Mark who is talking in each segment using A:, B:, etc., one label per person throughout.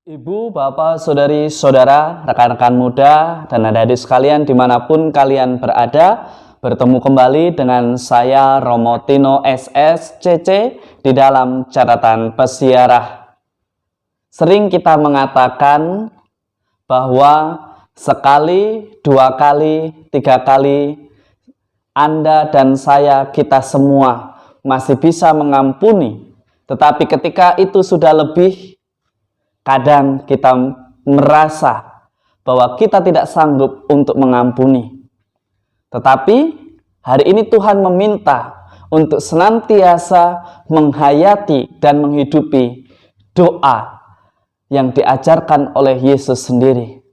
A: Ibu, bapak, saudari, saudara, rekan-rekan muda, dan adik-adik sekalian dimanapun kalian berada, bertemu kembali dengan saya Romo Tino SSCC di dalam catatan pesiarah. Sering kita mengatakan bahwa sekali, dua kali, tiga kali, Anda dan saya, kita semua masih bisa mengampuni. Tetapi ketika itu sudah lebih, kadang kita merasa bahwa kita tidak sanggup untuk mengampuni. Tetapi hari ini Tuhan meminta untuk senantiasa menghayati dan menghidupi doa yang diajarkan oleh Yesus sendiri.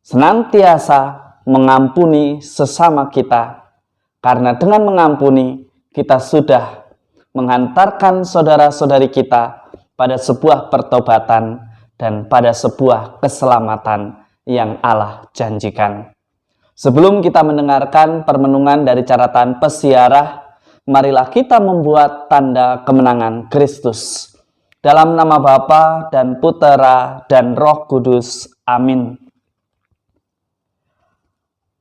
A: Senantiasa mengampuni sesama kita, karena dengan mengampuni kita sudah menghantarkan saudara-saudari kita pada sebuah pertobatan dan pada sebuah keselamatan yang Allah janjikan. Sebelum kita mendengarkan permenungan dari catatan pesiarah, marilah kita membuat tanda kemenangan Kristus. Dalam nama Bapa dan Putera dan Roh Kudus. Amin.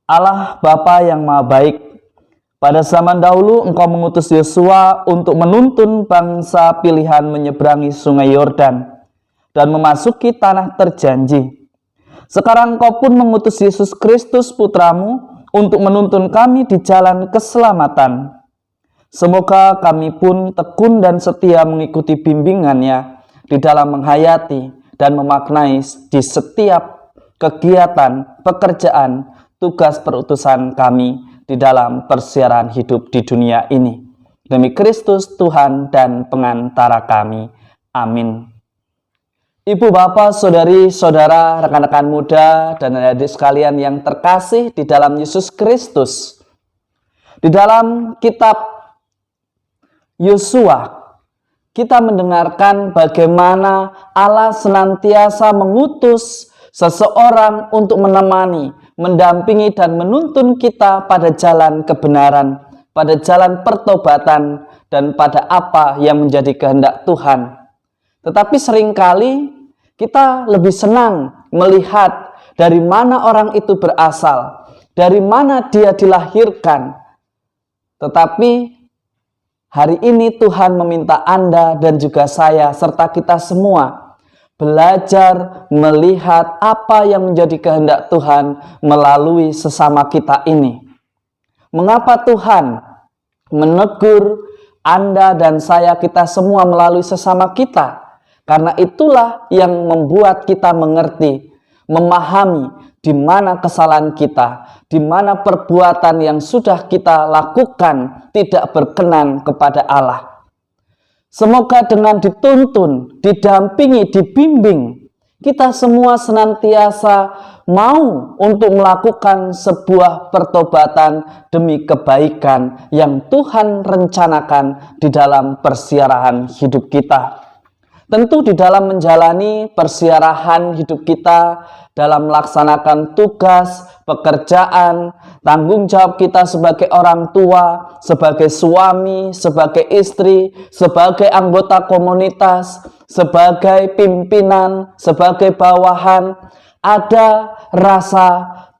A: Allah Bapa yang Maha Baik, pada zaman dahulu Engkau mengutus Yosua untuk menuntun bangsa pilihan menyeberangi sungai Yordan dan memasuki tanah terjanji. Sekarang Engkau pun mengutus Yesus Kristus Putramu untuk menuntun kami di jalan keselamatan. Semoga kami pun tekun dan setia mengikuti bimbingannya di dalam menghayati dan memaknai di setiap kegiatan, pekerjaan, tugas perutusan kami di dalam persiaran hidup di dunia ini. Demi Kristus Tuhan dan pengantara kami. Amin. Ibu, bapak, saudari, saudara, rekan-rekan muda, dan adik sekalian yang terkasih di dalam Yesus Kristus. Di dalam kitab Yosua, kita mendengarkan bagaimana Allah senantiasa mengutus seseorang untuk menemani, mendampingi dan menuntun kita pada jalan kebenaran, pada jalan pertobatan, dan pada apa yang menjadi kehendak Tuhan. Tetapi seringkali kita lebih senang melihat dari mana orang itu berasal, dari mana dia dilahirkan. Tetapi hari ini Tuhan meminta Anda dan juga saya serta kita semua belajar melihat apa yang menjadi kehendak Tuhan melalui sesama kita ini. Mengapa Tuhan menegur Anda dan saya, kita semua melalui sesama kita? Karena itulah yang membuat kita mengerti, memahami di mana kesalahan kita, di mana perbuatan yang sudah kita lakukan tidak berkenan kepada Allah. Semoga dengan dituntun, didampingi, dibimbing, kita semua senantiasa mau untuk melakukan sebuah pertobatan demi kebaikan yang Tuhan rencanakan di dalam persiarahan hidup kita. Tentu di dalam menjalani persiarahan hidup kita, dalam melaksanakan tugas, pekerjaan, tanggung jawab kita sebagai orang tua, sebagai suami, sebagai istri, sebagai anggota komunitas, sebagai pimpinan, sebagai bawahan, ada rasa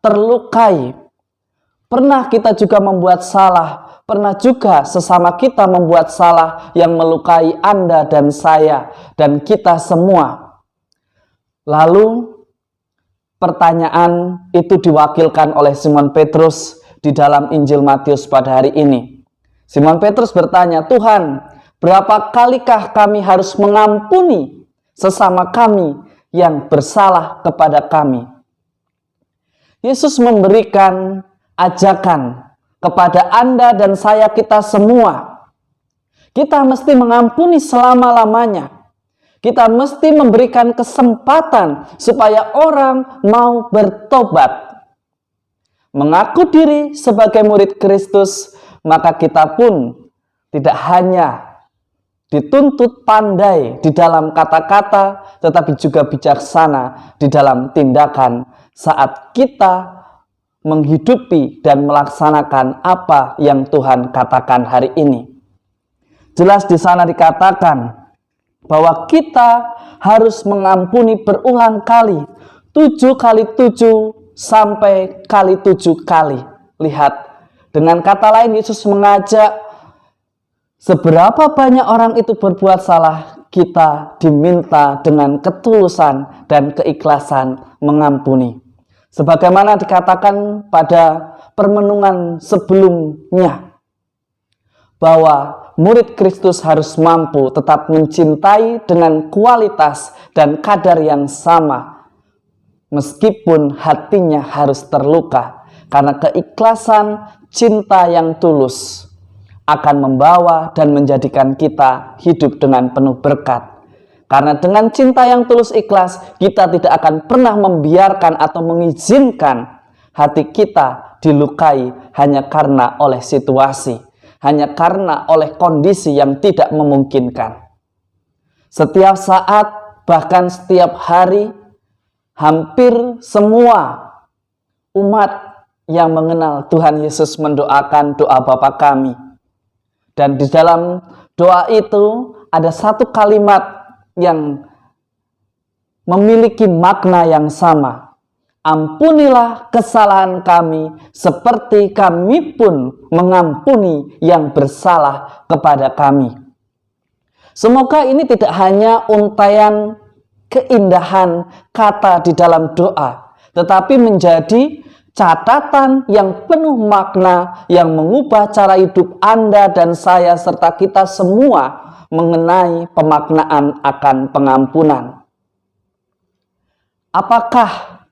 A: terlukai. Pernah kita juga membuat salah, pernah juga sesama kita membuat salah yang melukai Anda dan saya dan kita semua. Lalu pertanyaan itu diwakilkan oleh Simon Petrus di dalam Injil Matius pada hari ini. Simon Petrus bertanya, Tuhan, berapa kalikah kami harus mengampuni sesama kami yang bersalah kepada kami? Yesus memberikan ajakan kepada Anda dan saya, kita semua. Kita mesti mengampuni selama-lamanya. Kita mesti memberikan kesempatan supaya orang mau bertobat. Mengaku diri sebagai murid Kristus, maka kita pun tidak hanya dituntut pandai di dalam kata-kata, tetapi juga bijaksana di dalam tindakan saat kita menghidupi dan melaksanakan apa yang Tuhan katakan hari ini. Jelas di sana dikatakan bahwa kita harus mengampuni berulang kali, 7 kali 7 sampai kali 7 kali. Lihat, dengan kata lain Yesus mengajak seberapa banyak orang itu berbuat salah, kita diminta dengan ketulusan dan keikhlasan mengampuni. Sebagaimana dikatakan pada permenungan sebelumnya, bahwa murid Kristus harus mampu tetap mencintai dengan kualitas dan kadar yang sama, meskipun hatinya harus terluka, karena keikhlasan cinta yang tulus akan membawa dan menjadikan kita hidup dengan penuh berkat. Karena dengan cinta yang tulus ikhlas, kita tidak akan pernah membiarkan atau mengizinkan hati kita dilukai hanya karena oleh situasi, hanya karena oleh kondisi yang tidak memungkinkan. Setiap saat, bahkan setiap hari, hampir semua umat yang mengenal Tuhan Yesus mendoakan doa Bapa kami. Dan di dalam doa itu ada satu kalimat yang memiliki makna yang sama. Ampunilah kesalahan kami seperti kami pun mengampuni yang bersalah kepada kami. Semoga ini tidak hanya untaian keindahan kata di dalam doa, tetapi menjadi catatan yang penuh makna yang mengubah cara hidup Anda dan saya serta kita semua mengenai pemaknaan akan pengampunan. Apakah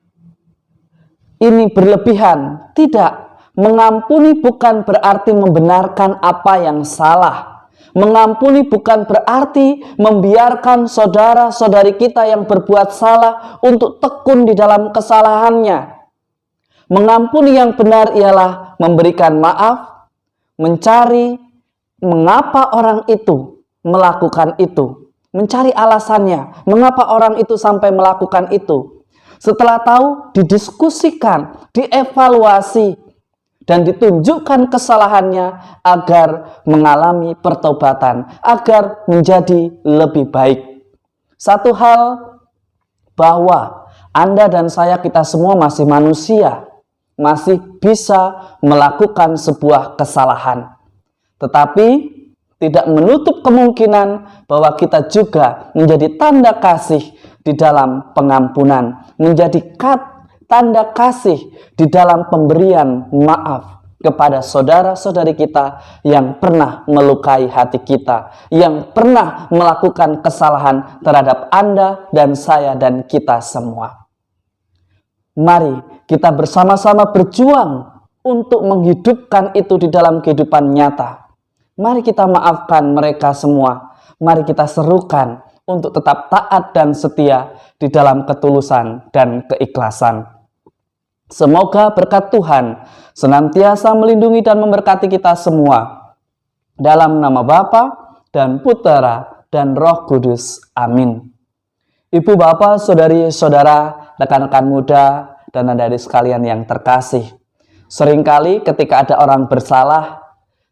A: ini berlebihan? Tidak. Mengampuni bukan berarti membenarkan apa yang salah. Mengampuni bukan berarti membiarkan saudara-saudari kita yang berbuat salah untuk tekun di dalam kesalahannya. Mengampuni yang benar ialah memberikan maaf, mencari mengapa orang itu melakukan itu, mencari alasannya, mengapa orang itu sampai melakukan itu. Setelah tahu, didiskusikan, dievaluasi, dan ditunjukkan kesalahannya agar mengalami pertobatan, agar menjadi lebih baik. Satu hal, bahwa Anda dan saya, kita semua masih manusia, masih bisa melakukan sebuah kesalahan. Tetapi tidak menutup kemungkinan bahwa kita juga menjadi tanda kasih di dalam pengampunan, menjadi tanda kasih di dalam pemberian maaf kepada saudara-saudari kita yang pernah melukai hati kita, yang pernah melakukan kesalahan terhadap Anda dan saya dan kita semua. Mari kita bersama-sama berjuang untuk menghidupkan itu di dalam kehidupan nyata. Mari kita maafkan mereka semua. Mari kita serukan untuk tetap taat dan setia di dalam ketulusan dan keikhlasan. Semoga berkat Tuhan senantiasa melindungi dan memberkati kita semua. Dalam nama Bapa dan Putera dan Roh Kudus. Amin. Ibu, Bapak, saudari-saudara, rekan-rekan muda, dan adik-adik sekalian yang terkasih. Seringkali ketika ada orang bersalah,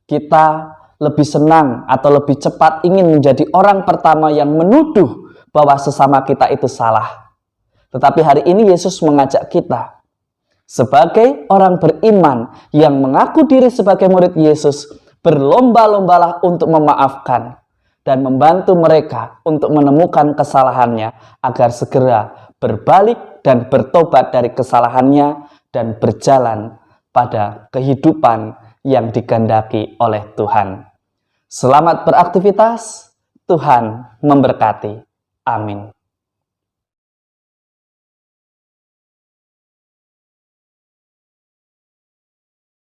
A: kita lebih senang atau lebih cepat ingin menjadi orang pertama yang menuduh bahwa sesama kita itu salah. Tetapi hari ini Yesus mengajak kita, sebagai orang beriman yang mengaku diri sebagai murid Yesus, berlomba-lombalah untuk memaafkan dan membantu mereka untuk menemukan kesalahannya agar segera berbalik dan bertobat dari kesalahannya dan berjalan pada kehidupan yang dikehendaki oleh Tuhan. Selamat beraktivitas, Tuhan memberkati. Amin.